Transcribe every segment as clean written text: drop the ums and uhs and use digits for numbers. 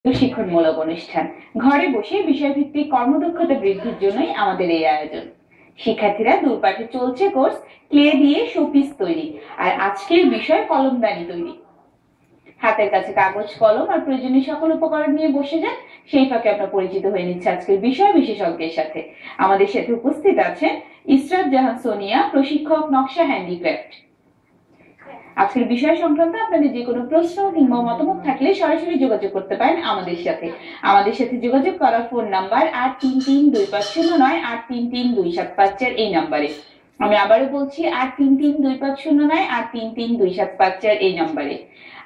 শিক্ষণমূলক অনুষ্ঠান। ঘরে বসে বিষয়ভিত্তিক কর্মদক্ষতা বৃদ্ধির জন্যই আমাদের এই আয়োজন। শিক্ষার্থীরা দূরপাঠে চলছে কোর্স ক্লে দিয়ে শোপিস তৈরি, আর আজকের বিষয় কলমদানি তৈরি। হাতের কাছে কাগজ, কলম আর প্রয়োজনীয় সকল উপকরণ নিয়ে বসে যান। সেই ফাঁকে আমরা পরিচিত হয়ে নিচ্ছে আজকের বিষয় বিশেষজ্ঞের সাথে। আমাদের সাথে উপস্থিত আছেন ইসরাত জাহান সোনিয়া, প্রশিক্ষক, নকশা হ্যান্ডিক্রাফট। আজকের বিষয় সংক্রান্ত আপনাদের যে কোনো প্রশ্ন কিংবা মতামত থাকলে সরাসরি যোগাযোগ করতে পারেন আমাদের সাথে। আমাদের সাথে যোগাযোগ করার ফোন নাম্বার 83325098 833275 এই নাম্বারে। আমি আবারও বলছি 83325098 833275 এই নাম্বারে।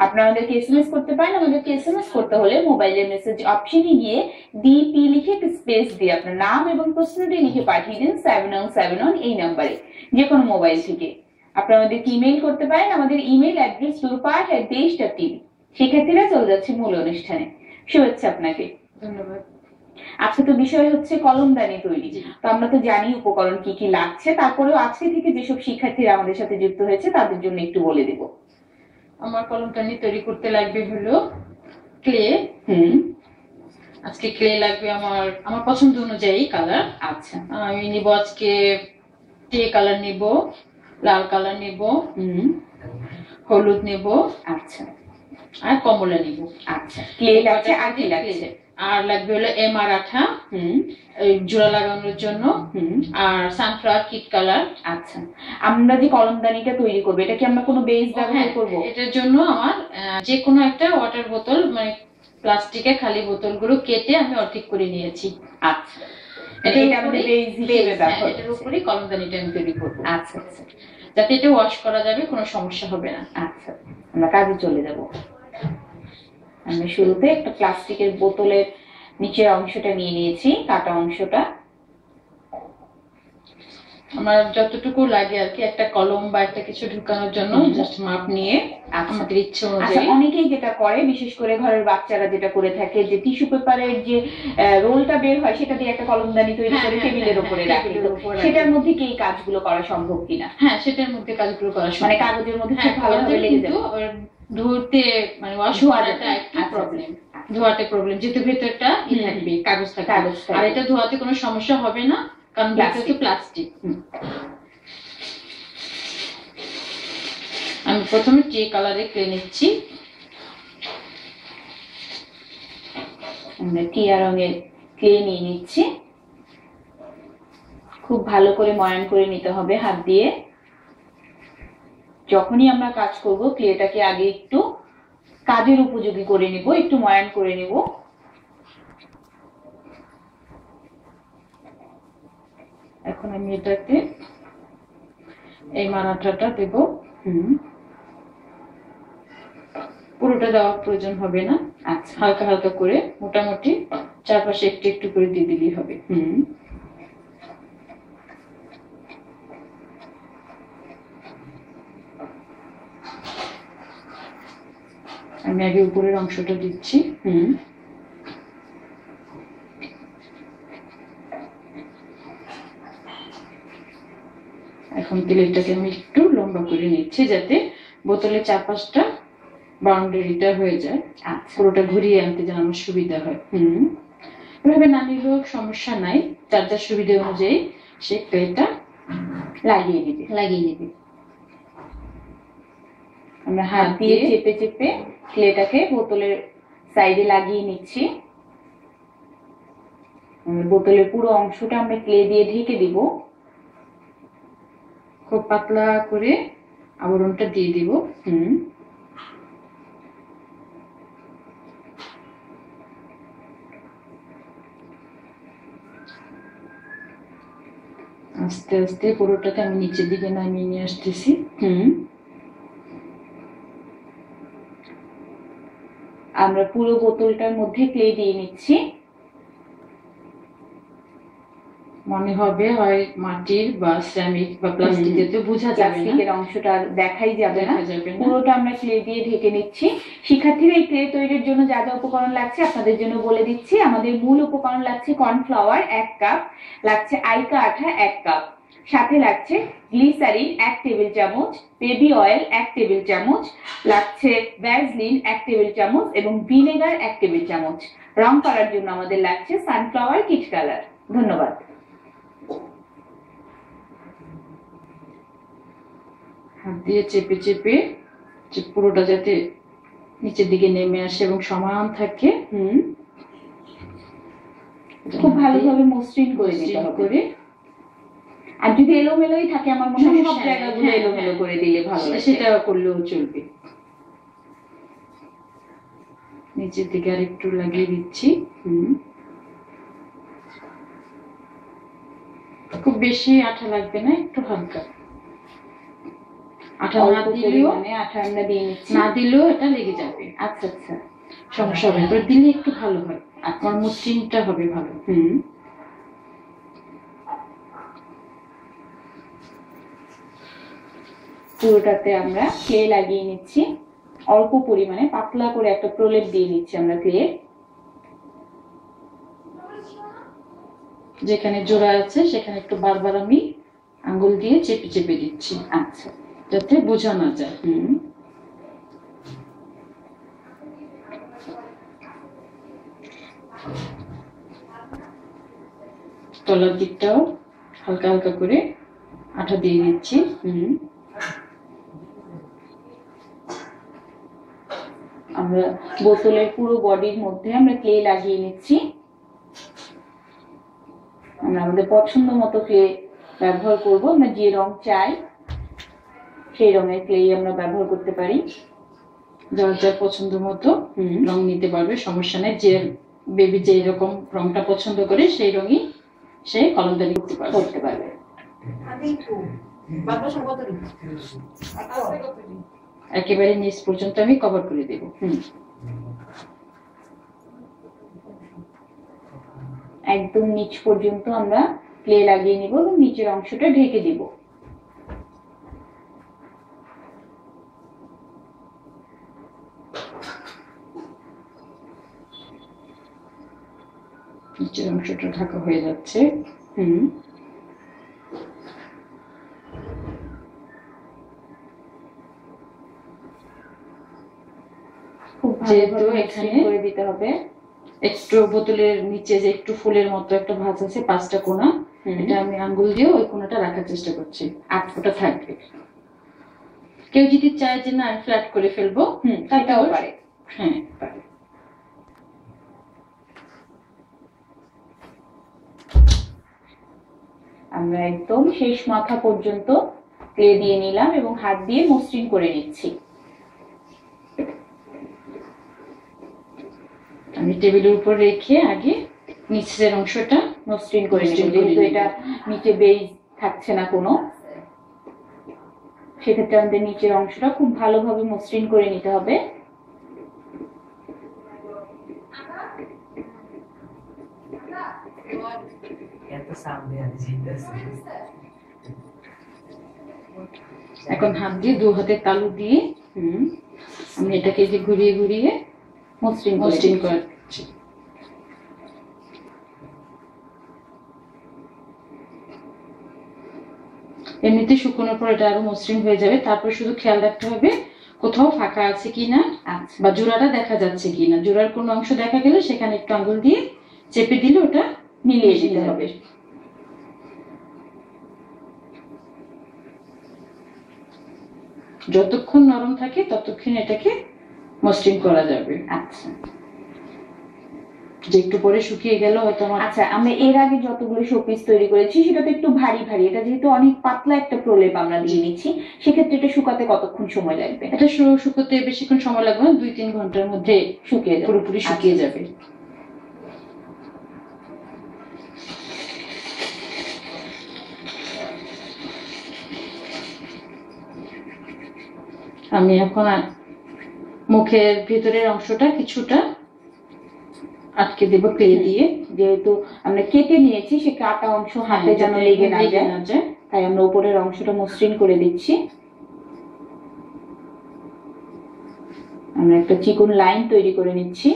আপনারা আমাদেরকে এসএমএস করতে পারেন। আমাদেরকে এসএমএস করতে হলে মোবাইলের মেসেজ অপশনে গিয়ে ডিপি লিখে স্পেস দিয়ে আপনার নাম এবং প্রশ্নটি লিখে পাঠিয়ে দিন 717 এই নাম্বারে, যে কোনো মোবাইল থেকে। আপনারা আমাদেরকে ইমেইল করতে পারেন। আমাদের ইমেইল অ্যাড্রেস durpat@desh.tv। শিক্ষার্থীরা চলে যাচ্ছে মূল অনুষ্ঠানে। শুভেচ্ছা আপনাকে। ধন্যবাদ। আজকে তো বিষয় হচ্ছে কলমদানি তৈরি। তো আমরা তো জানি উপকরণ কি কি লাগছে, তারপরেও আজকে থেকে যেসব শিক্ষার্থীরা আমাদের সাথে যুক্ত হয়েছে তাদের জন্য একটু বলে দেব। আমার কলমদানি তৈরি করতে লাগবে হলো ক্লে। আজকে ক্লে লাগবে আমার পছন্দ অনুযায়ী কালার। আচ্ছা, আমি নিব আজকে টে কালার নিব, লাল কালার নিব, হলুদ নেব, আচ্ছা, আর কমলা নিব। আচ্ছা, ক্লে লাগছে আর কি লাগছে? আর লাগবে হলো এমআর আঠা জোড়া লাগানোর জন্য, আর সানফ্লাওয়ার কিট কালার। আচ্ছা, আমরা যে কলমদানিটা তৈরি করব এটা কি আমরা কোনো বেস ব্যবহার করব? এটার জন্য আমার যে কোনো একটা ওয়াটার বোতল, মানে প্লাস্টিকের খালি বোতলগুলো কেটে আমি অর্ধেক করে নিয়েছি। আচ্ছা, এটা আমরা বেস হিসেবে ব্যবহার, এটার উপরেই কলমদানিটা আমি তৈরি করব। আচ্ছা আচ্ছা, যাতে এটা ওয়াশ করা যাবে, কোনো সমস্যা হবে না। আচ্ছা, আমরা কাজে চলে যাব। আমরা শুরুতে একটা প্লাস্টিকের বোতলের নিচের অংশটা নিয়ে নিয়েছি, কাটা অংশটা। আমার যতটুকু লাগে আর কি, একটা কলম বা একটা কিছু ঢুকানোর জন্য জাস্ট মাপ নিয়ে আমাদের ইচ্ছে অনুযায়ী। অনেকেই যেটা করে, বিশেষ করে ঘরের বাচ্চারা যেটা করে থাকে, যে টিস্যু পেপারের যে রোলটা বের হয় সেটা দিয়ে একটা কলমদানি তৈরি করে টেবিলের উপরে রাখে। সেটার মধ্যে কি এই কাজগুলো করা সম্ভব কিনা? হ্যাঁ, সেটার মধ্যে কাজগুলো করা সম্ভব। মানে কাগজের মধ্যে খুব ভালোভাবে লেগে যাবে, ধুতে মানে ওয়াশ করাটা একটু প্রবলেম, ধোয়াতে প্রবলেম, যেহেতু ভেতরটা থাকবে, কাগজ থাকবে। আর এটা ধোয়াতে কোনো সমস্যা হবে না, কারণ এটা প্লাস্টিক। আমি প্রথমে টে কালারে ক্লে নিচ্ছি। আমরা টিয়া রঙের ক্লে নিয়ে নিচ্ছি। খুব ভালো করে ময়ান করে নিতে হবে হাত দিয়ে। যখনই আমরা কাজ করব ক্লেটাকে আগে একটু কাজের উপযোগী করে নিব, একটু ময়ান করে নিব। এখন আমি এটাকে এই মারাঠাটা দেব। পুরোটা দেওয়ার প্রয়োজন হবে না, হালকা হালকা করে মোটামুটি চারপাশে একটু একটু করে দিয়ে দিলেই হবে। আমি আগে উপরের অংশটা দিচ্ছি। এখন তেলটাকে আমি একটু লম্বা করে নিচ্ছি, যাতে বোতলের চারপাশটা বাউন্ডারিটা হয়ে যায়। পুরোটা ঘুরিয়ে আনতে যেন আমার সুবিধা হয়। এভাবে না নিলেও সমস্যা নাই, যার যার সুবিধা অনুযায়ী সে ক্লেটা লাগিয়ে দিবে। আমরা হাত দিয়ে চেপে চেপে ক্লেটাকে বোতলের সাইডে লাগিয়ে নিচ্ছি। বোতলের পুরো অংশটা আমরা ক্লে দিয়ে ঢেকে দিব। খুব পাতলা করে আবরণটা দিয়ে দিব। আস্তে আস্তে পুরোটাকে আমি নিচের দিকে নামিয়ে নিয়ে আসতেছি। আমরা পুরো বোতলটার মধ্যে ক্লে দিয়ে নিচ্ছি। মনে হবে হয় মাটির বা সিরামিক বা প্লাস্টিকের, তো বোঝা যাবে না, প্লাস্টিকের অংশটা দেখাই যাবে না। পুরোটা আমরা ক্লে দিয়ে ঢেকে নিচ্ছি। শিক্ষার্থীরা এই ক্লে তৈরির জন্য যা যা উপকরণ লাগছে আপনাদের জন্য বলে দিচ্ছি। আমাদের মূল উপকরণ লাগছে কর্নফ্লাওয়ার 1 কাপ, লাগছে আইকা আঠা 1 কাপ, সাথে লাগছে গ্লিসারিন 1 টেবিল চামচ, বেবি অয়েল 1 টেবিল চামচ, লাগছে ভ্যাসলিন 1 টেবিল চামচ এবং ভিনেগার 1 টেবিল চামচ। রং করার জন্য আমাদের লাগছে সানফ্লাওয়ার কিট কালার। ধন্যবাদ। হাত দিয়ে চেপে চেপে পুরোটা যাতে নিচের দিকে নেমে আসে এবং সমান থাকে, খুব ভালোভাবে মসৃণ করে দিতে হবে। আর যদি এলোমেলোই থাকে, আমার মনে হয় সব জায়গাগুলো এলোমেলো করে দিলে ভালো লাগে, সেটা করলেও চলবে। নিচের দিকে আর একটু লাগিয়ে দিচ্ছি। খুব বেশি আঠা লাগবে না, একটু হালকা আঠা না দিলেও, আঠা আমরা দিয়ে নিচ্ছি, না দিলেও এটা লেগে যাবে। আচ্ছা আচ্ছা, সমস্যা হবে, এবার দিলে একটু ভালো হয়, আমার মসৃণটা হবে ভালো। পুরোটাতে আমরা ক্লে লাগিয়ে নিচ্ছি, অল্প পরিমাণে পাতলা করে একটা প্রলেপ দিয়ে নিচ্ছি আমরা ক্লে। যেখানে জোড়া আছে সেখানে একটু বারবার আমি আঙ্গুল দিয়ে চেপে চেপে দিচ্ছি, আচ্ছা, যাতে বোঝা না যায়। তলার দিকটাও হালকা হালকা করে আঠা দিয়ে দিচ্ছি। আমরা বোতলের পুরো বডির মধ্যে আমরা ক্লে লাগিয়ে নিচ্ছি। আমরা আমাদের পছন্দ মতো ক্লে ব্যবহার করব, আমরা যে রং চাই সেই রঙের ক্লে আমরা ব্যবহার করতে পারি। যার যার পছন্দ মতো রং নিতে পারবে, সমস্যা নেই। যে বেবি যে রকম রংটা পছন্দ করে সেই রঙই সে কলমদারি করতে পারবে। একেবারে নিচ পর্যন্ত আমি কভার করে দেব। একদম নিচ পর্যন্ত আমরা ক্লে লাগিয়ে নিব এবং নিচের অংশটা ঢেকে দিব। নিচের অংশটা ঢাকা হয়ে যাচ্ছে। যেহেতু এখানে করে দিতে হবে, একটু বোতলের নিচে যে একটু ফুলের মতো একটা ভাঁজ আছে, 5টা কোণা, এটা আমি আঙ্গুল দিয়ে ওই কোণাটা রাখার চেষ্টা করছি, 8 ফুটা থাকবে। কেউ যদি চায় যে না ফ্ল্যাট করে ফেলবো, সেটাও পারে। হ্যাঁ পারে। আমরা একদম শেষ মাথা পর্যন্ত ক্লে দিয়ে নিলাম এবং হাত দিয়ে মসৃণ করে নিচ্ছি। আমি টেবিলের উপর রেখে আগে নিচের অংশটা মসৃণ করে নেব, যেহেতু এটা নিচে বেজ থাকছে না কোনো, সেক্ষেত্রে আমাদের নিচের অংশটা খুব ভালোভাবে মসৃণ করে নিতে হবে। এখন হাত দিয়ে 2 হাতের তালু দিয়ে আমি এটাকে যে ঘুরিয়ে ঘুরিয়ে মসৃণ করছি। এমনিতে শুকনোর পর এটা আরো মসৃণ হয়ে যাবে। তারপর শুধু খেয়াল রাখতে হবে কোথাও ফাঁকা আছে কিনা বা জোড়াটা দেখা যাচ্ছে কিনা। জোড়ার কোনো অংশ দেখা গেলে সেখানে একটু আঙ্গুল দিয়ে চেপে দিলে ওটা মিলিয়ে দিতে হবে। যতক্ষণ নরম থাকে ততক্ষণ এটাকে মসৃণ করা যাবে। আচ্ছা, যে একটু পরে শুকিয়ে গেল হয়তো আমার। আচ্ছা, আমরা এর আগে যতগুলো শোপিস তৈরি করেছি সেটা তো একটু ভারী ভারী, এটা যেহেতু অনেক পাতলা একটা প্রলেপ আমরা দিয়ে নিচ্ছি, সেক্ষেত্রে এটা শুকাতে কতক্ষণ সময় লাগবে? এটা শুকোতে বেশিক্ষণ সময় লাগবে না, 2-3 ঘন্টার মধ্যে শুকিয়ে যাবে, পুরোপুরি শুকিয়ে যাবে। আমি এখন মুখের ভিতরের অংশটা কিছুটা আটকে দেব ক্লে দিয়ে, যেহেতু আমরা কেটে নিয়েছি সে কাটা অংশ হাতে যেন লেগে না যায়, তাই আমরা উপরের অংশটা মসৃণ করে দিচ্ছি। আমরা একটা চিকন লাইন তৈরি করে নিচ্ছি।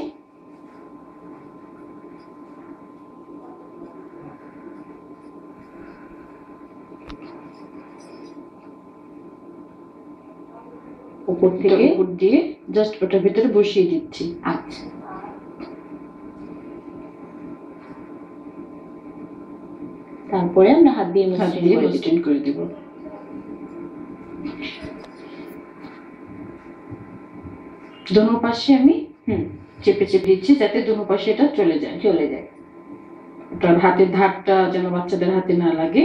উপর থেকে উপর দিয়ে জাস্ট ওটার ভিতরে বসিয়ে দিচ্ছি। আচ্ছা, তারপরে আমরা হাত দিয়ে মসৃণ করে দেব। দোনো পাশে আমি চেপে চেপে দিচ্ছি যাতে দোনো পাশে এটা চলে যায়। ওটার হাতের ধারটা যেন বাচ্চাদের হাতে না লাগে।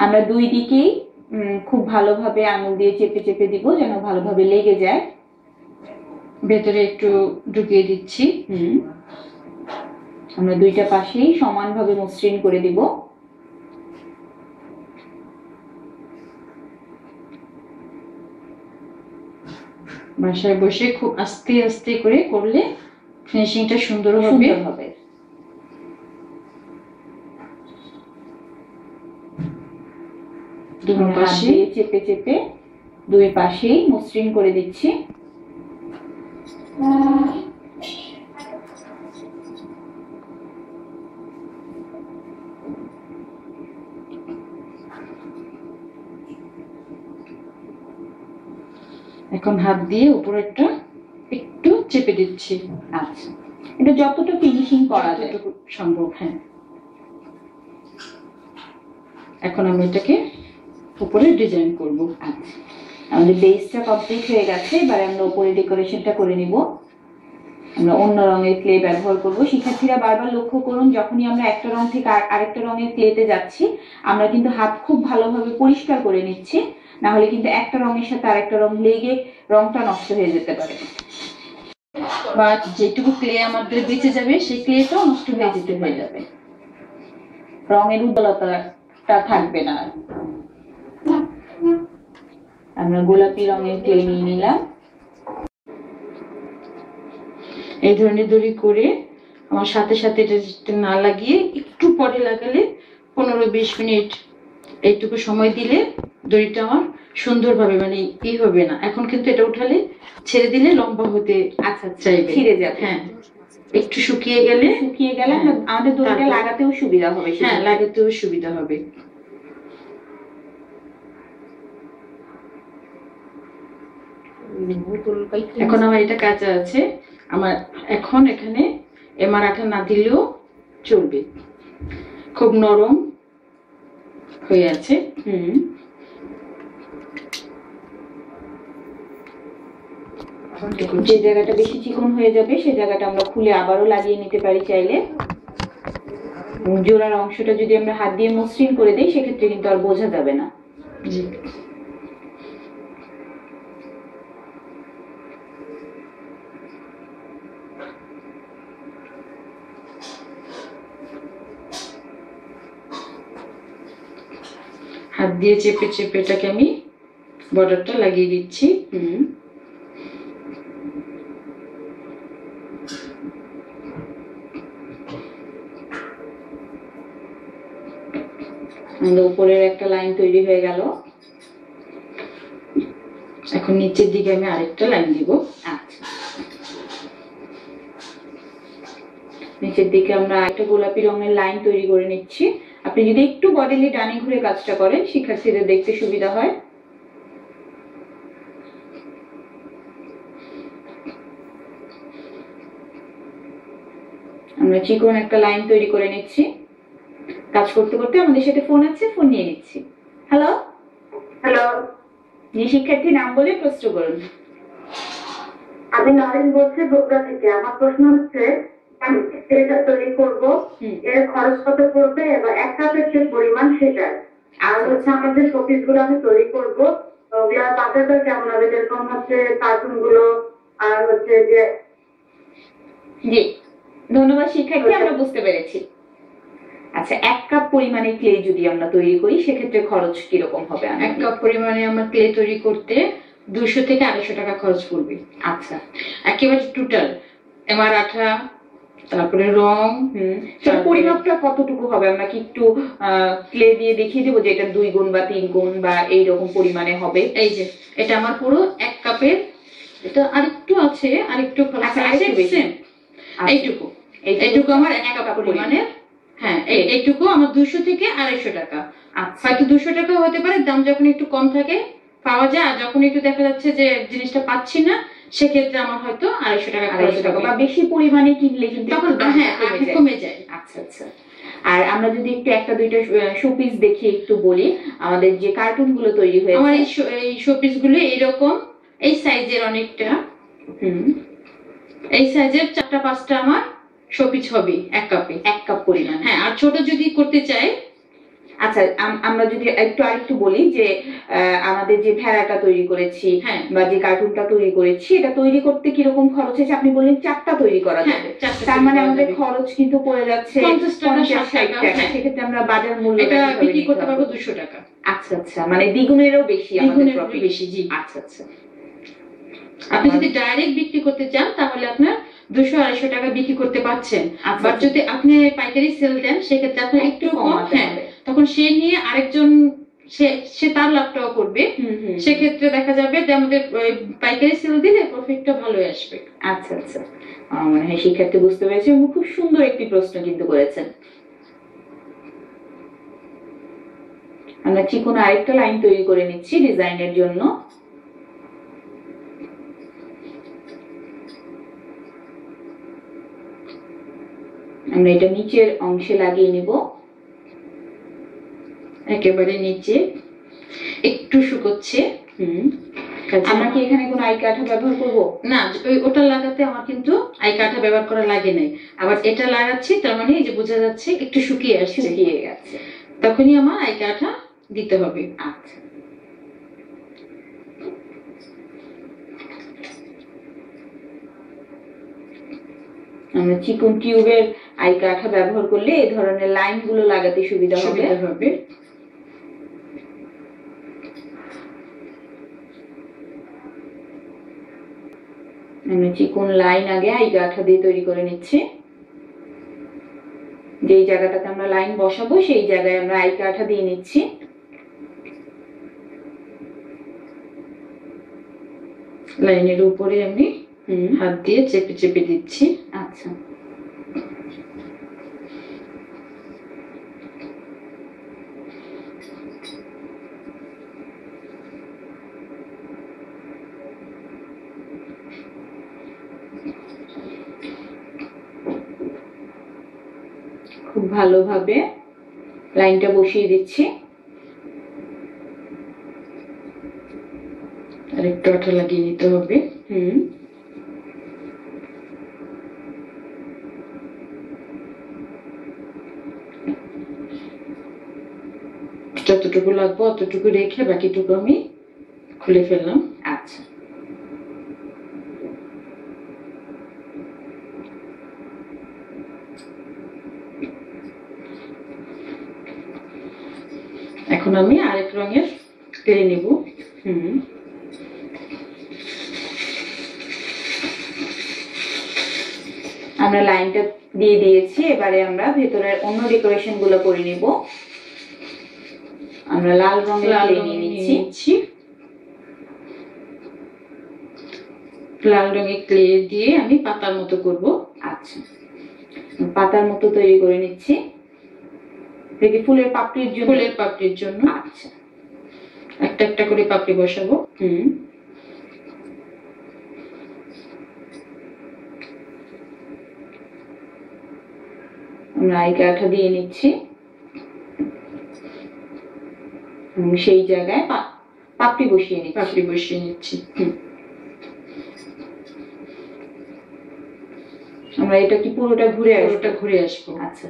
আমরা দুই দিকেই খুব ভালোভাবে আঙুল দিয়ে চেপে চেপে দিব যেন ভালোভাবে লেগে যায়। ভেতরে একটু ঢুকিয়ে দিচ্ছি। আমরা দুইটা পাশেই সমানভাবে মসৃণ করে দিব। বাসায় বসে খুব আস্তে আস্তে করে করলে ফিনিশিংটা সুন্দর হবে। দুই পাশে চেপে চেপে দুই পাশেই মসৃণ করে দিচ্ছি। এখন হাত দিয়ে উপরেরটা একটু চেপে দিচ্ছি। আচ্ছা, এটা যতটা ফিনিশিং করা যায় সম্ভব। হ্যাঁ, এখন আমি এটাকে উপরে ডিজাইন করব। আচ্ছা, আমাদের বেসটা কমপ্লিট হয়ে গেছে। এবার আমরা উপরে ডেকোরেশনটা করে নিব। আমরা অন্য রঙের ক্লে ব্যবহার করব। শিক্ষার্থীরা বারবার লক্ষ্য করুন, যখনই আমরা একটা রং থেকে আরেকটা রঙের ক্লেতে যাচ্ছি আমরা কিন্তু হাত খুব ভালোভাবে পরিষ্কার করে নিচ্ছি, না হলে কিন্তু একটা রঙের সাথে আরেকটা রং লেগে রংটা নষ্ট হয়ে যেতে পারে, বা যেটুকু ক্লে আমাদের বেঁচে যাবে সেই ক্লেটাও নষ্ট হয়ে যাবে। রঙের উজ্জ্বলতাটা থাকবে না। আমরা গোলাপি রঙের ক্লে নিয়ে নিলাম। এই ধরনের দড়ি করে আমার সাথে সাথে এটা না লাগিয়ে একটু পরে লাগালে 15-20 মিনিট এইটুকু সময় দিলে দড়িটা আমার সুন্দরভাবে মানে হবে না। এখন কিন্তু এটা উঠালে ছেড়ে দিলে লম্বা হতে চাইবে, ছিঁড়ে যাবে। হ্যাঁ, একটু শুকিয়ে গেলে আমাদের দড়িটা লাগাতেও সুবিধা হবে। হ্যাঁ, লাগাতেও সুবিধা হবে। এখন আমার এটা কাঁচা আছে, আমার এখন এখানে এমআর আঠা না দিলেও চলবে, খুব নরম হয়ে আছে। যে জায়গাটা বেশি চিকন হয়ে যাবে সেই জায়গাটা আমরা খুলে আবারও লাগিয়ে নিতে পারি চাইলে। জোড়ার অংশটা যদি আমরা হাত দিয়ে মসৃণ করে দিই সেক্ষেত্রে কিন্তু আর বোঝা যাবে না। জি, হাত দিয়ে চেপে চেপে এটাকে আমি বর্ডারটা লাগিয়ে দিচ্ছি। উপরের একটা লাইন তৈরি হয়ে গেল। এখন নিচের দিকে আমি আরেকটা লাইন দিব। আচ্ছা, নিচের দিকে আমরা একটা গোলাপি রঙের লাইন তৈরি করে নিচ্ছি। আপনি যদি একটু বডিলি ডানে ঘুরে কাজটা করেন শিক্ষার্থীদের দেখতে সুবিধা হয়। আমরা চিকন একটা লাইন তৈরি করে নিচ্ছি। কাজ করতে করতে আমাদের সাথে ফোন আছে, ফোন নিয়ে নিচ্ছি। হ্যালো হ্যালো, শিক্ষার্থী নাম বলে প্রশ্ন করুন। আমি নরেন বলছি বগুড়া থেকে। আমার প্রশ্ন হচ্ছে, আমি এটা তৈরি করব, এর খরচ কত পড়বে এবং এক কাপের যে পরিমাণ সেটা, আর হচ্ছে আমার যে শোপিস গুলো আমি তৈরি করবো ওগুলোর বাজারটা কেমন হবে, যেরকম হচ্ছে কার্টুন গুলো আর হচ্ছে যে। জি, ধন্যবাদ শিক্ষার্থী, আমরা বুঝতে পেরেছি। আচ্ছা, 1 কাপ পরিমাণে ক্লে যদি আমরা তৈরি করি সেক্ষেত্রে খরচ কিরকম হবে? 1 কাপ পরিমাণে আমার ক্লে তৈরি করতে 200 থেকে 250 টাকা খরচ পড়বে। আচ্ছা, একেবারে টোটাল এমআর আঠা, তারপরে রং। পরিমাপটা কতটুকু হবে? আমরা কি একটু ক্লে দিয়ে দেখিয়ে দেবো যে এটা 2 গুণ বা 3 গুণ বা এইরকম পরিমাণে হবে? এই যে এটা আমার পুরো 1 কাপের, এটা আরেকটু আছে, আরেকটু এইটুকু আমার 1 কাপ পরিমাণের হ্যাঁ এইটুকু আমার 200 থেকে 250 টাকা। আচ্ছা হয়তো 200 টাকা হতে পারে, দাম যখন একটু কম থাকে পাওয়া যায়, আর যখন একটু দেখা যাচ্ছে যে জিনিসটা পাচ্ছি না সেক্ষেত্রে আমার হয়তো 250 টাকা খরচ 250 টাকা হবে। বা বেশি পরিমাণে কিনলে কিন্তু তখন একটু দাম হ্যাঁ কমে যায়। আচ্ছা আচ্ছা। আর আমরা যদি একটু একটা দুইটা শোপিস দেখি একটু বলি, আমাদের যে কার্টুন গুলো তৈরি হয়েছে, আমার এই শোপিস গুলো এরকম এই সাইজের অনেকটা, এই সাইজের 4টা 5টা আমার শোপিস হবে এক কাপ পরিমাণ। হ্যাঁ, আর ছোট যদি করতে চাই। আচ্ছা আমরা যদি একটু আরেকটু বলি যে আমাদের যে ভেড়াটা তৈরি করেছি বা যে কার্টুনটা তৈরি করেছি, এটা তৈরি করতে কিরকম খরচ হয়েছে? আপনি বললেন 4টা তৈরি করা যাবে, তার মানে আমাদের খরচ কিন্তু পড়ে যাচ্ছে 50 টাকা 60 টাকা। সেক্ষেত্রে আমরা বাজার মূল্য এটা বিক্রি করতে পারবো 200 টাকা। আচ্ছা আচ্ছা, মানে দ্বিগুণেরও বেশি আমাদের প্রফিট। বেশি, জি। আচ্ছা আচ্ছা। আপনি যদি ডাইরেক্ট বিক্রি করতে চান তাহলে আপনার 200-250 টাকা বিক্রি করতে পারছেন। আবার যদি আপনি পাইকারি সেল দেন সেক্ষেত্রে আপনার একটু কম, হ্যাঁ, তখন সে নিয়ে আরেকজন সে তার লাভটাও করবে। সেক্ষেত্রে দেখা যাবে যে আমাদের পাইকারি সেল দিলে প্রফিটটা ভালো আসবে। আচ্ছা আচ্ছা, মনে হয় শিক্ষার্থী বুঝতে পেরেছে এবং খুব সুন্দর একটি প্রশ্ন কিন্তু করেছেন। আমরা চিকন আরেকটা লাইন তৈরি করে নিচ্ছি ডিজাইনের জন্য। আমরা এটা নিচের অংশে লাগিয়ে নিব, একেবারে নিচে একটু শুকোচ্ছে। আমরা কি এখানে কোনো আই কাঠা ব্যবহার করব? না, ওটা লাগাতে আমার কিন্তু আই কাঠা ব্যবহার করা লাগে নাই। আবার এটা লাগাচ্ছি, তার মানে এই যে বোঝা যাচ্ছে একটু শুকিয়ে গেছে, তখনই আমার আই কাঠা দিতে হবে। আচ্ছা, আমরা চিকন টিউবের আই কাঠা ব্যবহার করলে এই ধরনের লাইন গুলো লাগাতে সুবিধা হবে। আমরা চিকন লাইন আগে আই কাঠা দিয়ে তৈরি করে নিচ্ছি। যেই জায়গাটাতে আমরা লাইন বসাবো সেই জায়গায় আমরা আই কাঠা দিয়ে নিচ্ছি। লাইনের উপরে আমি হাত দিয়ে চেপে চেপে দিচ্ছি। আচ্ছা, খুব ভালোভাবে লাইনটা বসিয়ে দিচ্ছি। আর একটু আঠা লাগিয়ে নিতে হবে। যতটুকু লাগবে অতটুকু রেখে বাকিটুকু আমি খুলে ফেললাম। আচ্ছা, এখন আমি আরেক রঙের ক্লে নেব। আমরা লাইনটা দিয়ে দিয়েছি, এবারে আমরা ভেতরের অন্য ডেকোরেশন গুলো করে নিব। আমরা লাল রঙের ক্লে নিয়ে নিচ্ছি। লাল রঙের ক্লে দিয়ে আমি পাতার মতো করব। আচ্ছা, পাতার মতো তৈরি করে নিচ্ছি। দেখি ফুলের পাপড়ির জন্য। আচ্ছা, একটা একটা করে পাপড়ি বসাবো। আমরা আই কাঠা দিয়ে নিচ্ছি এবং সেই জায়গায় পাপড়ি বসিয়ে নিচ্ছি। আমরা এটা কি পুরোটা ঘুরে আসবো? আচ্ছা,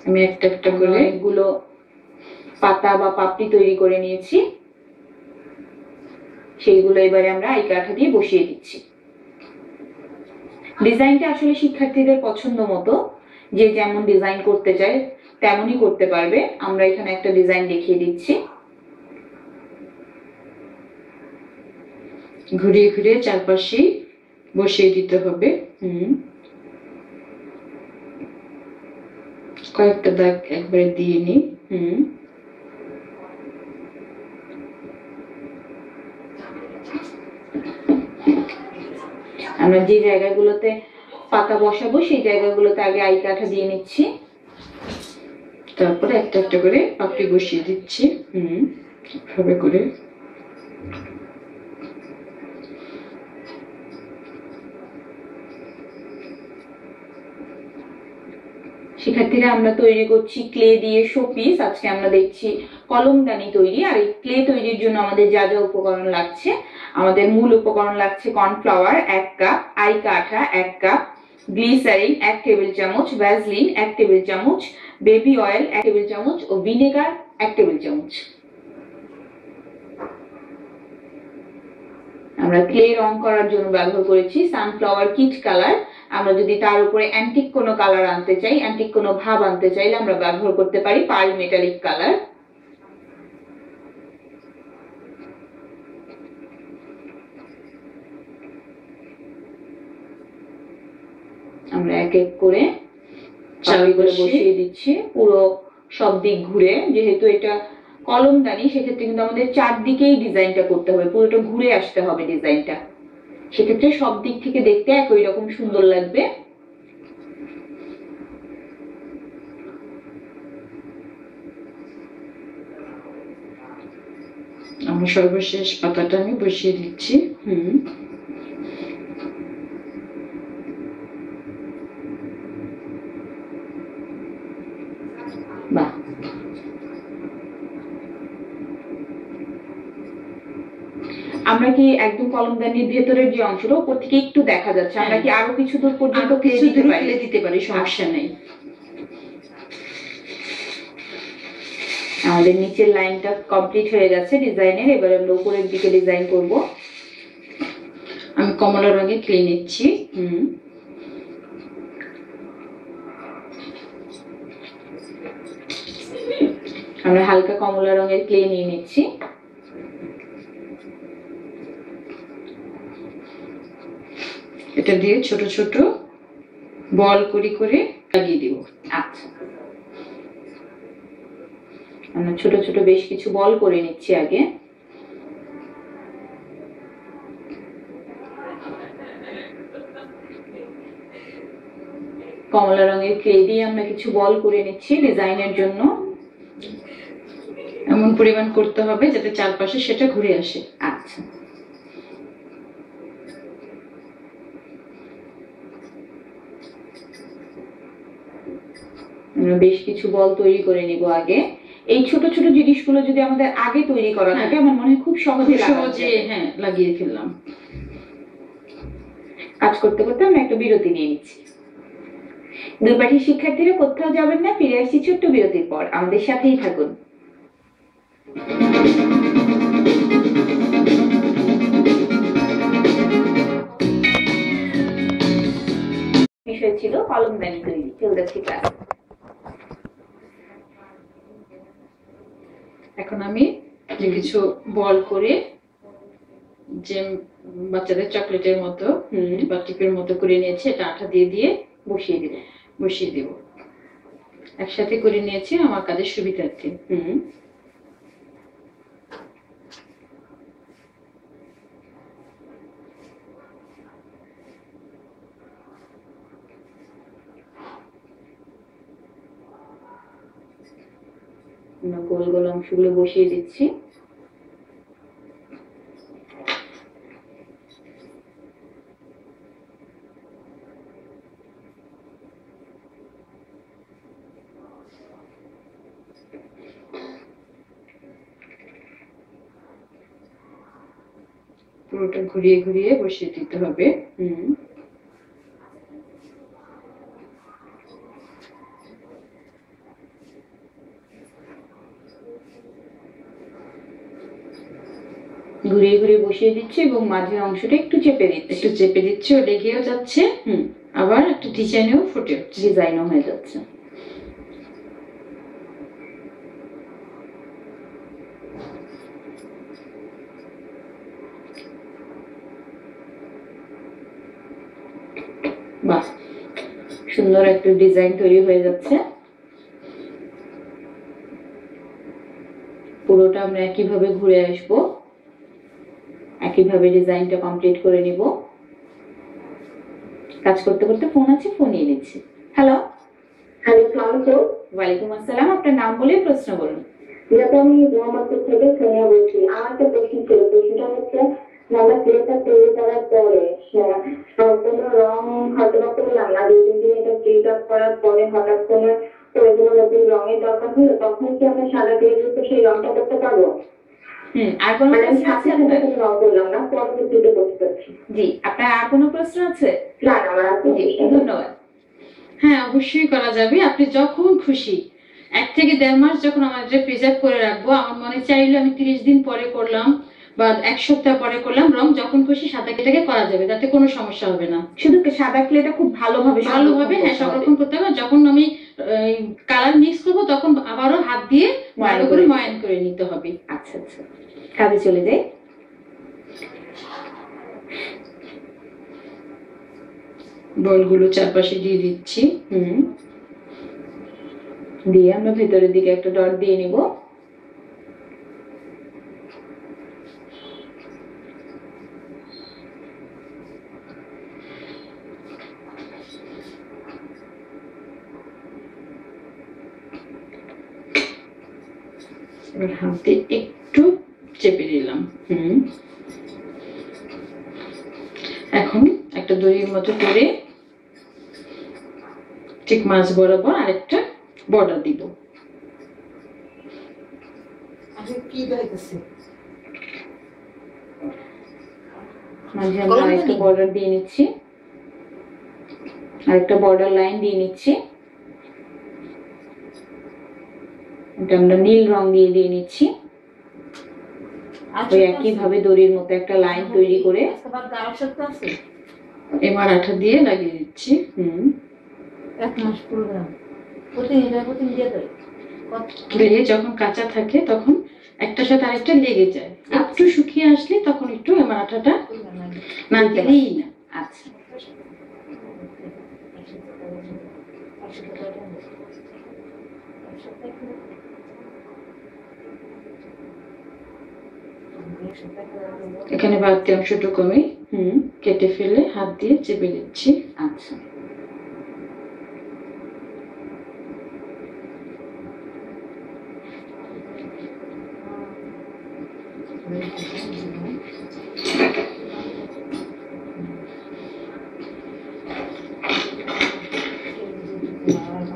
আমি একটা একটা করে এগুলো পাতা বা পাপড়ি তৈরি করে নিয়েছি, সেইগুলো এবারে আমরা আই কাঠা দিয়ে বসিয়ে দিচ্ছি। ডিজাইনটা আসলে শিক্ষার্থীদের পছন্দ মতো, যে যেমন ডিজাইন করতে চায় তেমনই করতে পারবে। আমরা এখানে একটা ডিজাইন দেখিয়ে দিচ্ছি। ঘুরিয়ে ঘুরিয়ে চারপাশে বসিয়ে দিতে হবে। কয়েকটা দাগ একবারে দিয়ে নিই। আমরা যে জায়গাগুলোতে পাতা বসাবো সেই জায়গাগুলোতে আগে আই কাঠা দিয়ে নিচ্ছি। তারপরে একটা একটা করে পাপড়ি বসিয়ে দিচ্ছি। এভাবে করে শিক্ষার্থীরা আমরা তৈরি করছি ক্লে দিয়ে শোপিস। আজকে আমরা দেখছি কলমদানি তৈরি। আর এই ক্লে তৈরির জন্য আমাদের যা যা উপকরণ লাগছে, আমাদের মূল উপকরণ লাগছে কর্নফ্লাওয়ার 1 কাপ, আই কাঠা 1 কাপ, গ্লিসারিন 1 টেবিল চামচ, ভ্যাসলিন 1 টেবিল চামচ, বেবি অয়েল 1 টেবিল চামচ ও ভিনেগার 1 টেবিল চামচ। আমরা ক্লে রং করার জন্য ব্যবহার করেছি সানফ্লাওয়ার কিট কালার। আমরা যদি তার উপরে অ্যান্টিক কোনো কালার আনতে চাই, অ্যান্টিক কোনো ভাব আনতে চাইলে আমরা ব্যবহার করতে পারি পার্ল মেটালিক কালার। আমরা এক এক করে চাবিগুলো বসিয়ে দিচ্ছি পুরো সব দিক ঘুরে। যেহেতু এটা কলমদানি সেক্ষেত্রে কিন্তু আমাদের চারদিকেই ডিজাইনটা করতে হবে, পুরোটা ঘুরে আসতে হবে ডিজাইনটা। সেক্ষেত্রে সব দিক থেকে দেখতে একই রকম সুন্দর লাগবে। আমার সর্বশেষ পাতাটা আমি বসিয়ে দিচ্ছি। বাহ, আমরা কি একদম কলমদানির ভেতরের যে অংশটা উপর থেকে একটু দেখা যাচ্ছে, আমরা কি আরো কিছু দূর পর্যন্ত দিতে পারি, সমস্যা নেই। আমাদের নিচের লাইনটা কমপ্লিট হয়ে গেছে ডিজাইনের। এবার আমরা উপরের দিকে ডিজাইন করব। আমি কমলা রঙের ক্লে নিচ্ছি। আমরা হালকা কমলা রঙের ক্লে নিয়ে নিচ্ছি। এটা দিয়ে ছোট ছোট বল করে করে লাগিয়ে দিব। আচ্ছা, আমরা ছোট ছোট বেশ কিছু বল করে নিচ্ছি আগে। কমলা রঙের ক্লে দিয়ে আমরা কিছু বল করে নিচ্ছি ডিজাইনের জন্য। এমন পরিমাণ করতে হবে যাতে চারপাশে সেটা ঘুরে আসে। আচ্ছা, আমরা বেশ কিছু বল তৈরি করে নিব আগে। এই ছোট ছোট জিনিসগুলো যদি আমাদের আগে তৈরি করা থাকে আমার মনে হয় খুব সহজে লাগিয়ে ফেললাম। কাজ করতে করতে আমরা একটা বিরতি নিয়ে নিচ্ছি। দুই পাঠের শিক্ষার্থীরা কোথাও যাবেন না, ফিরে আসছি ছোট্ট বিরতির পর। আমাদের সাথেই থাকুন। বিষয় ছিল কলমদানি তৈরি, চলতেছি ক্লাস। এখন আমি কিছু বল করে যে বাচ্চাদের চকলেটের মতো বা টিপের মতো করে নিয়েছি, এটা আঠা দিয়ে দিয়ে বসিয়ে দিব। একসাথে করে নিয়েছি আমার কাজের সুবিধার্থে। গোল গোল অংশগুলো বসিয়ে দিচ্ছি। পুরোটা ঘুরিয়ে ঘুরিয়ে বসিয়ে দিতে হবে। ঘুরিয়ে ঘুরিয়ে বসিয়ে দিচ্ছি এবং মাঝের অংশটা একটু চেপে দিচ্ছি। ও লেগেও যাচ্ছে, আবার একটা ডিজাইনও ডিজাইনও হয়ে যাচ্ছে। বাহ, সুন্দর একটা ডিজাইন তৈরি হয়ে যাচ্ছে। পুরোটা আমরা একইভাবে ঘুরে আসবো, একইভাবে ডিজাইনটা কমপ্লিট করে নিব। কাজ করতে করতে ফোন আছে, ফোন নিয়ে নিচ্ছি। হ্যালো। হ্যালো, আসসালামু আলাইকুম। ওয়ালাইকুম আসসালাম, আপনার নাম বলে প্রশ্ন বলুন। যেটা আমি মোহাম্মদপুর থেকে সোনিয়া বলছি। আমার একটা প্রশ্ন ছিল, প্রশ্নটা হচ্ছে আমরা ক্লেটা তৈরি করার পরে সম্পূর্ণ রং হয়তো বা করলাম না, 2-3 দিন এটা ক্লিন আপ করার পরে হঠাৎ করে কোনো নতুন রঙের দরকার হলো, তখন কি আমরা সাদা ক্লের উপর সেই রংটা করতে পারবো? আর কোনো মানে আমি প্রশ্ন আছে সাথে সাথে আপনার? কোনো রং করলাম না, পরবর্তীতে করতে পারছি। জি, আপনার আর কোনো প্রশ্ন আছে? না না, আমার আর কোনো জি, প্রশ্ন নেই। ধন্যবাদ। হ্যাঁ, অবশ্যই করা যাবে। আপনি যখন খুশি 1 থেকে 1.5 মাস যখন আমার এটা প্রিজার্ভ করে রাখবো, আমার মনে চাইলে আমি 30 দিন পরে করলাম বা 1 সপ্তাহ পরে করলাম, রং যখন খুশি সাদা ক্লেটাকে করা যাবে, তাতে কোনো সমস্যা হবে না। শুধু সাদা ক্লেটা খুব ভালোভাবে হ্যাঁ, সংরক্ষণ করতে হবে। যখন আমি কালার মিক্স করবো তখন আবারও হাত দিয়ে ভালো করে ময়ান করে নিতে হবে। আচ্ছা আচ্ছা, কাজে চলে যাই। বলগুলো চারপাশে দিয়ে দিচ্ছি। দিয়ে আমরা ভেতরের দিকে একটা ডট দিয়ে নিব। এবার হাতে একটু চেপে দিলাম। এখন একটা দড়ির মতো করে ঠিক মাঝ বরাবর আরেকটা বর্ডার দিব। মাঝে আমরা আরেকটা বর্ডার দিয়ে নিচ্ছি, আরেকটা বর্ডার লাইন দিয়ে নিচ্ছি। এটা আমরা নীল রং দিয়ে নিচ্ছি। ওই একই ভাবে দড়ির মতো একটা লাইন তৈরি করে এবার আঠা দিয়ে লাগিয়ে দিচ্ছি। 1 মাস প্রোগ্রাম দিয়ে যখন কাঁচা থাকে তখন একটার সাথে আরেকটা লেগে যায়। একটু শুকিয়ে আসলে তখন একটু আমার আঠাটা না দিলেই না। আচ্ছা, এখানে বাড়তি অংশটুকু আমি কেটে ফেলে হাত দিয়ে চেপে দিচ্ছি। আচ্ছা,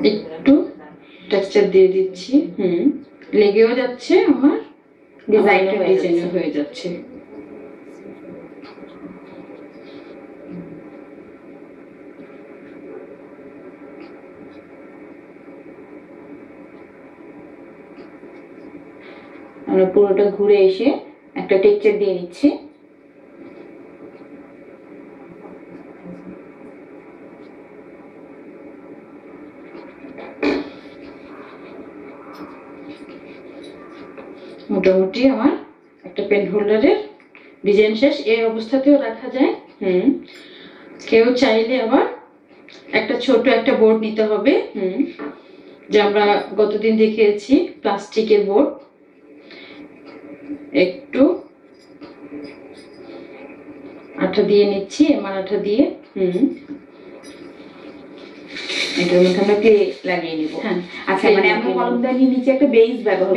একটু টেক্সচার দিয়ে দিচ্ছি। লেগেও যাচ্ছে, আমার ডিজাইন হয়ে যাচ্ছে। আমরা পুরোটা ঘুরে এসে একটা টেক্সচার দিয়ে নিচ্ছি। মোটামুটি আমার একটা পেন হোল্ডারের ডিজাইন শেষ। এই অবস্থাতেও রাখা যায়। কেউ চাইলে আবার একটা ছোট একটা বোর্ড নিতে হবে, যে আমরা গতদিন দেখিয়েছি প্লাস্টিকের বোর্ড। একটু আঠা দিয়ে নিচ্ছি, এমআর আঠা দিয়ে। এটার মধ্যে আমরা ক্লে লাগিয়ে নিব। আচ্ছা, মানে আমরা কলমদানির নিচে একটা বেস ব্যবহার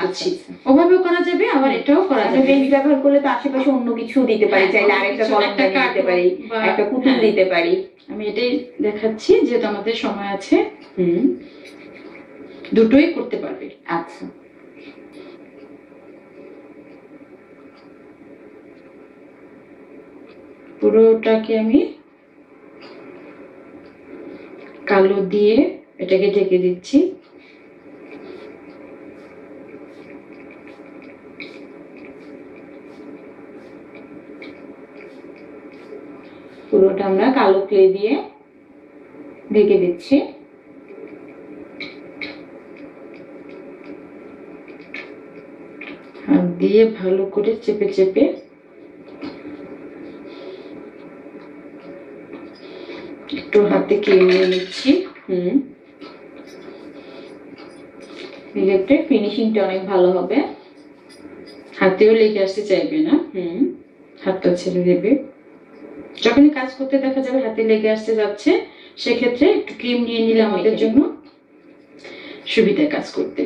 করছি। ওভাবেও করা যাবে, আবার এটাও করা যাবে। বেস ব্যবহার করলে তো আশেপাশে অন্য কিছু দিতে পারি, চাইলে আরেকটা কলমদানি দিতে পারি, একটা পুতুল দিতে পারি। আমি এটাই দেখাচ্ছি যেহেতু আমাদের সময় আছে। দুটোই করতে পারবে। আচ্ছা, পুরোটাকে আমি কালো দিয়ে এটাকে ঢেকে দিচ্ছি। পুরোটা আমরা কালো ক্লে দিয়ে ঢেকে দিচ্ছি। হাত দিয়ে ভালো করে চেপে চেপে একটু হাতে কেড়ে নিচ্ছি। এক্ষেত্রে ফিনিশিংটা অনেক ভালো হবে। হাতেও লেগে আসতে চাইবে না। হাতটা ছেড়ে দেবে। যখনই কাজ করতে দেখা যাবে হাতে লেগে আসতে যাচ্ছে, সেক্ষেত্রে একটু ক্রিম নিয়ে নিলে আমাদের জন্য সুবিধা কাজ করতে।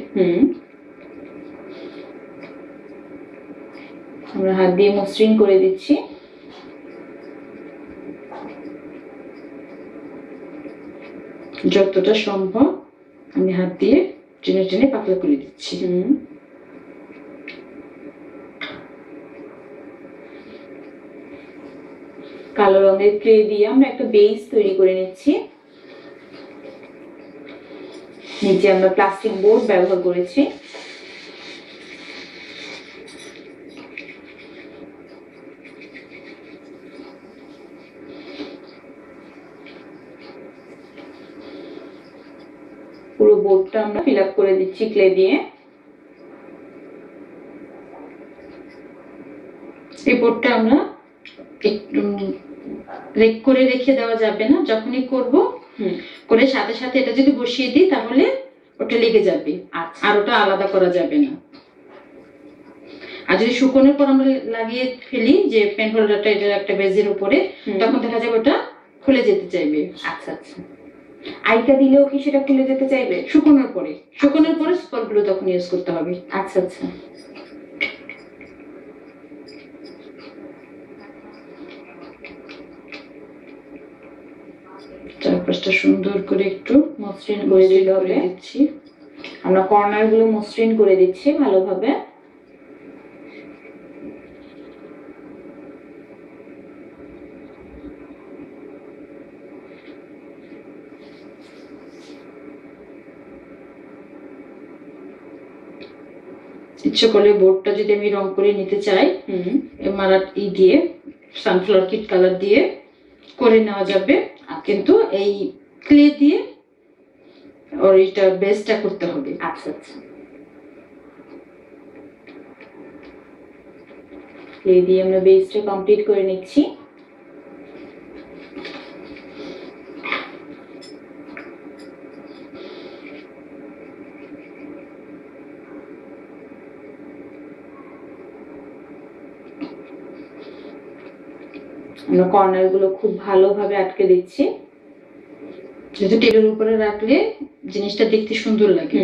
আমরা হাত দিয়ে মসৃণ করে দিচ্ছি। যতটা সম্ভব আমি হাত দিয়ে টেনে টেনে পাতলা করে দিচ্ছি। কালো রঙের ক্লে দিয়ে আমরা একটা বেস তৈরি করে নিচ্ছি। নিচে আমরা প্লাস্টিক বোর্ড ব্যবহার করেছি। পুরো বোর্ডটা আমরা ফিল আপ করে দিচ্ছি ক্লে দিয়ে। এই বোর্ডটা আমরা একটু করে রেখে দেওয়া যাবে না, যখনই করব করে সাথে সাথে এটা যদি বসিয়ে দিই তাহলে ওটা লেগে যাবে, আর ওটা আলাদা করা যাবে না। আর যদি শুকনোর পর আমরা লাগিয়ে ফেলি যে পেন হোল্ডারটা এটা একটা বেজের উপরে, তখন দেখা যাবে ওটা খুলে যেতে চাইবে। আচ্ছা আচ্ছা, আইকা দিলেও কি সেটা খুলে যেতে চাইবে? শুকনোর পরে স্পটগুলো তখন ইউজ করতে হবে। আচ্ছা আচ্ছা, চারপাশটা সুন্দর করে একটু মসৃণ করে দিতে হবে। দিচ্ছি। আমরা কর্নার গুলো মসৃণ করে দিচ্ছি ভালোভাবে। ইচ্ছে করলে বোর্ডটা যদি আমি রং করে নিতে চাই, মারা দিয়ে সানফ্লাওয়ার কিট কালার দিয়ে করে নেওয়া যাবে, কিন্তু এই ক্লে দিয়ে ওর এটা বেসটা করতে হবে। আচ্ছা আচ্ছা, ক্লে দিয়ে আমরা বেসটা কমপ্লিট করে নিচ্ছি। আমরা কর্নার গুলো খুব ভালোভাবে আটকে দিচ্ছি, যেহেতু টেবিলের উপরে রাখলে জিনিসটা দেখতে সুন্দর লাগে।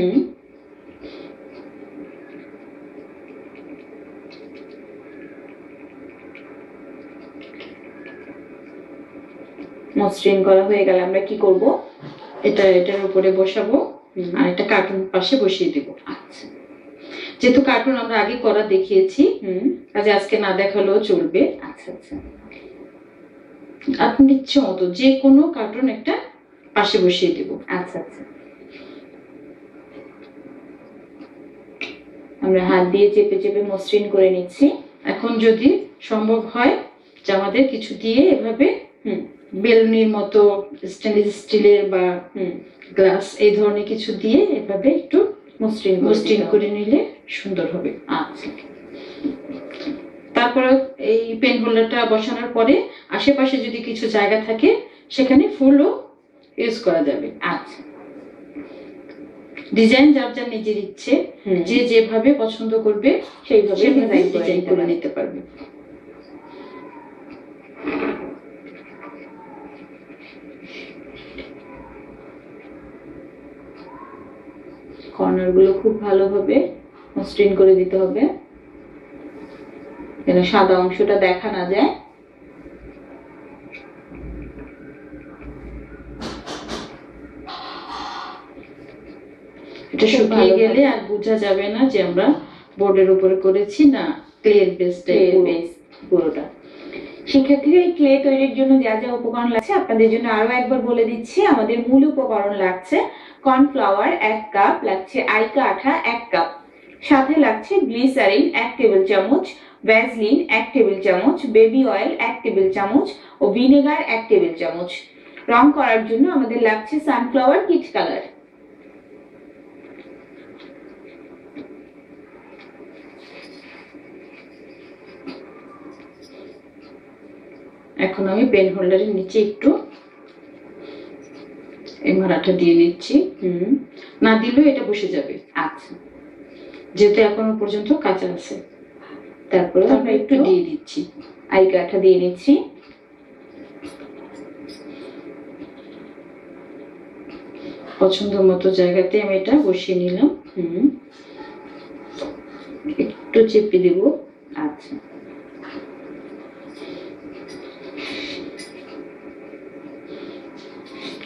মসৃণ করা হয়ে গেলে আমরা কি করব? এটার উপরে বসাবো আর একটা কার্টুন পাশে বসিয়ে দেবো। আচ্ছা, যেহেতু কার্টুন আমরা আগে করা দেখিয়েছি, কাজে আজকে না দেখালেও চলবে। আচ্ছা আচ্ছা, আপনি ইচ্ছে মতো যে কোনো কার্টুন একটা পাশে বসিয়ে দেব। আচ্ছা আচ্ছা, আমরা হাত দিয়ে চেপে চেপে মসৃণ করে নিচ্ছি। এখন যদি সম্ভব হয় যে আমাদের কিছু দিয়ে এভাবে বেলুনির মতো স্টেনলেস স্টিলের বা গ্লাস এই ধরনের কিছু দিয়ে এভাবে একটু মসৃণ করে নিলে সুন্দর হবে। আচ্ছা, তারপরে এই পেন হোল্ডারটা বসানোর পরে আশেপাশে যদি কিছু জায়গা থাকে সেখানে ফুলও ইউজ করা যাবে। আচ্ছা, ডিজাইন যার যার নিজের ইচ্ছে, যে যেভাবে পছন্দ করবে সেইভাবে ডিজাইন করে নিতে পারবে। কর্নার গুলো খুব ভালোভাবে মসৃণ করে দিতে হবে যেন সাদা অংশটা দেখা না যায়। এটা শুকিয়ে গেলে আর বোঝা যাবে না যে আমরা বোর্ডের উপরে করেছি না ক্লের বেস পুরোটা। শিক্ষার্থীরা এই ক্লে তৈরির জন্য যা যা উপকরণ লাগছে আপনাদের জন্য আরো একবার বলে দিচ্ছি। আমাদের মূল উপকরণ লাগছে কর্নফ্লাওয়ার 1 কাপ, লাগছে আইকা আঠা 1 কাপ, সাথে লাগছে গ্লিসারিন 1 টেবিল চামচ, ভ্যাসলিন 1 টেবিল চামচ, বেবি অয়েল 1 টেবিল চামচ ও ভিনেগার 1 টেবিল চামচ। রং করার জন্য আমাদের লাগছে সানফ্লাওয়ার কিট কালার। এখন আমি পেন হোল্ডারের নিচে একটু মারাঠা দিয়ে নিচ্ছি, না দিলেও এটা বসে যাবে। আচ্ছা, যেহেতু এখনো পর্যন্ত কাঁচা আছে, তারপরে আমরা একটু দিয়ে দিচ্ছি, আইকা আঠা দিয়ে নিচ্ছি। পছন্দ মতো জায়গাতে আমি এটা বসিয়ে নিলাম। একটু চেপে দেব। আচ্ছা,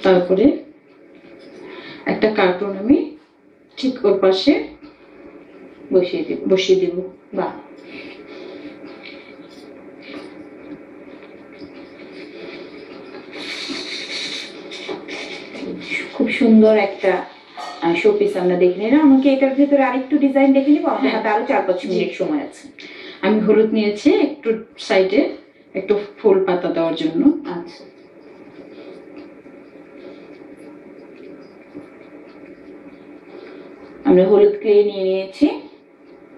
তারপরে একটা কার্টুন আমি ঠিক ওর পাশে বসিয়ে দেব। বাহ, খুব সুন্দর একটা শোপিস আমরা দেখে নিলাম। আমাকে এটার ভেতরে আরেকটু ডিজাইন দেখে নিবো, আমার হাতে আরো 4-5 মিনিট সময় আছে। আমি হলুদ নিয়েছি একটু সাইডে একটু ফুল পাতা দেওয়ার জন্য। আচ্ছা, আমরা হলুদ ক্লে নিয়ে নিয়েছি,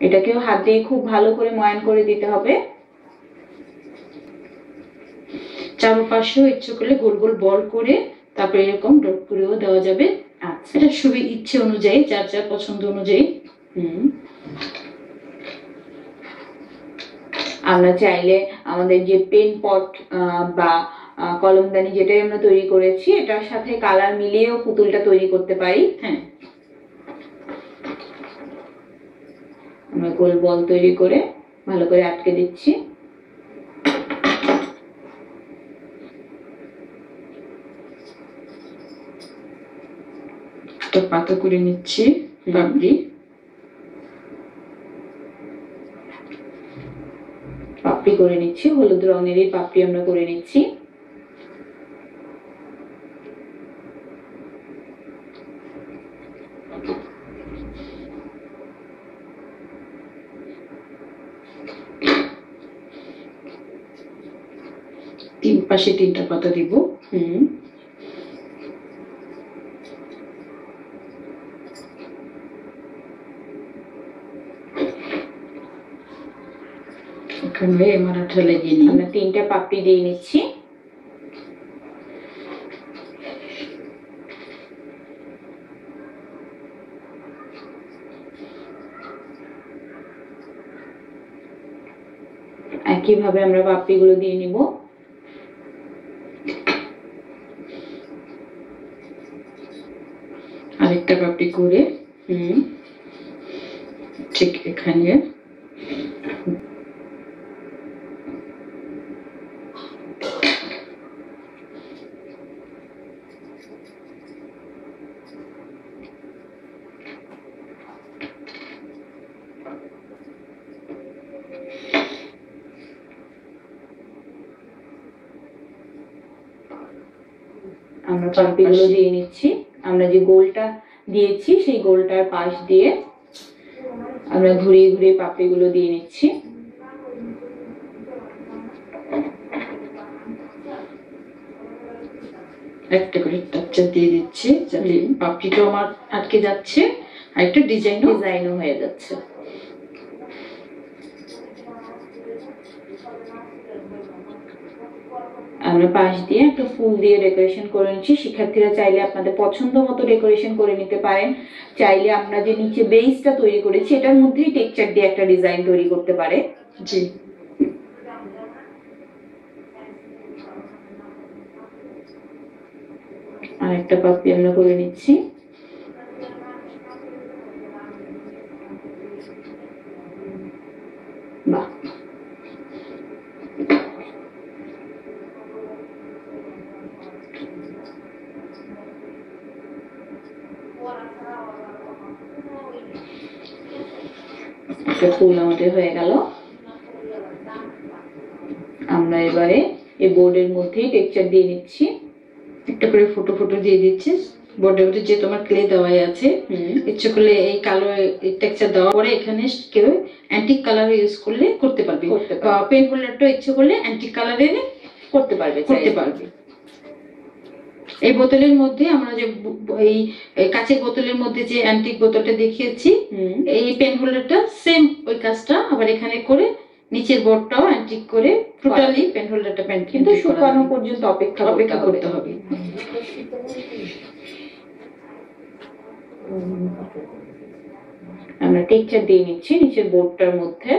এটাকেও হাত দিয়ে খুব ভালো করে ময়ান করে দিতে হবে। চারপাশেও ইচ্ছে করলে গোল গোল বল করে তারপরে এরকম ডট করেও দেওয়া যাবে। আচ্ছা, এটা সুবি ইচ্ছে অনুযায়ী, যার যার পছন্দ অনুযায়ী। আমরা চাইলে আমাদের যে পেন পট বা কলমদানি যেটাই আমরা তৈরি করেছি এটার সাথে কালার মিলিয়েও পুতুলটা তৈরি করতে পারি। হ্যাঁ, আমরা গোল বল তৈরি করে ভালো করে আটকে দিচ্ছি। একটা পাতা করে নিচ্ছি পাপড়ি। পাপড়ি করে নিচ্ছি, হলুদ রঙেরই পাপড়ি আমরা করে নিচ্ছি। তিন পাশে 3টা পাতা দিব। এখানে মারাঠা লাগিয়ে নিই। আমরা 3টা পাপড়ি দিয়ে নিচ্ছি। একইভাবে আমরা পাপড়িগুলো দিয়ে নিব। আরেকটা পাপড়ি করে ঠিক এখানে আমরা পাপড়িগুলো দিয়ে নিচ্ছি। আমরা যে গোলটা দিয়েছি সেই গোলটার পাশ দিয়ে আমরা ঘুরিয়ে ঘুরিয়ে পাপড়িগুলো দিয়ে নিচ্ছি। একটা করে টাচা দিয়ে দিচ্ছি যাতে পাপড়িটাও আমার আটকে যাচ্ছে আর একটা ডিজাইনও হয়ে যাচ্ছে। আমরা পাশ দিয়ে একটা ফুল দিয়ে ডেকোরেশন করে নিচ্ছি। শিক্ষার্থীরা চাইলে আপনাদের পছন্দ মতো ডেকোরেশন করে নিতে পারেন। চাইলে আমরা যে নিচে বেসটা তৈরি করেছি এটার মধ্যেই টেক্সচার দিয়ে একটা ডিজাইন তৈরি করতে পারে। জি, আর একটা পাপড়ি আমরা করে নিচ্ছি। বাহ, একটা ফুল আমাদের হয়ে গেল। আমরা এবারে এই বোর্ডের মধ্যেই টেক্সচার দিয়ে নিচ্ছি। একটা করে ফটো ফটো দিয়ে দিচ্ছি বোর্ডের মধ্যে, যে তোমার ক্লে দেওয়াই আছে। ইচ্ছে করলে এই কালো টেক্সচার দেওয়ার পরে এখানে কেউ অ্যান্টিক কালার ইউজ করলে করতে পারবে, পেন হোল্ডারটা ইচ্ছে করলে অ্যান্টিক কালারের করতে পারবে। এই বোতলের মধ্যে আমরা যে এই কাঁচের বোতলের মধ্যে যে অ্যান্টিক বোতলটা দেখিয়েছি, এই পেন হোল্ডারটা সেম ওই কাজটা আবার এখানে করে নিচের বোর্ডটাও অ্যান্টিক করে টোটালি পেন হোল্ডারটা কিন্তু শুকানো পর্যন্ত অপেক্ষা করতে হবে। আমরা টেক্সচার দিয়ে নিচ্ছি নিচের বোর্ডটার মধ্যে।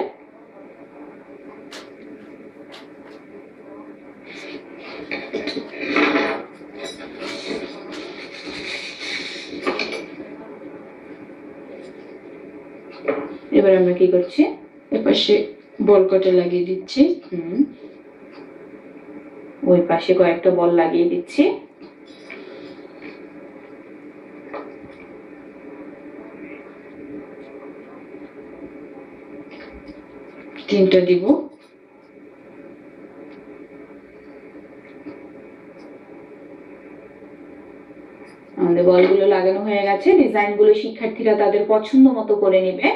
এবার আমরা কি করছি? এপাশে বল কটা লাগিয়ে দিচ্ছি। ওই পাশে কয়েকটা বল লাগিয়ে দিচ্ছি। তিনটা দিব। আমাদের বলগুলো লাগানো হয়ে গেছে। ডিজাইনগুলো শিক্ষার্থীরা তাদের পছন্দ মতো করে নেবে।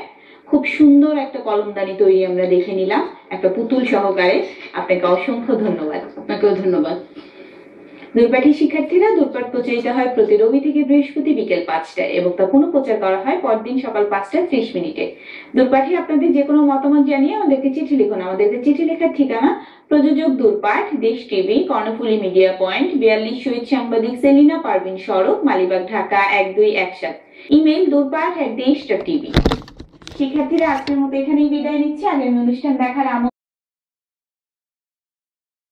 খুব সুন্দর একটা কলমদানি তৈরি আমরা দেখে নিলাম, একটা পুতুল সহকারে। আপনাকে অসংখ্য ধন্যবাদ। আপনাকেও ধন্যবাদ। দূরপাঠী শিক্ষার্থীরা, দূরপাঠ প্রচারিত হয় প্রতি রবি থেকে বৃহস্পতি বিকেল 5টায় এবং তা পুনঃ প্রচার করা হয় পরদিন সকাল 5:30। দূরপাঠী আপনাদের যে কোনো মতামত জানিয়ে আমাদেরকে চিঠি লিখুন। আমাদেরকে চিঠি লেখার ঠিকানা: প্রযোজক দূরপাঠ, দেশ টিভি, কর্ণফুলী মিডিয়া পয়েন্ট, 42 শহীদ সাংবাদিক সেলিনা পারভিন সড়ক, মালিবাগ, ঢাকা 1217। ইমেল দূরপাঠ@desh.tv। শিক্ষার্থীরা, আজকের মতো এখানেই বিদায় নিচ্ছি। আগামী অনুষ্ঠান দেখার আমন্ত্রণ।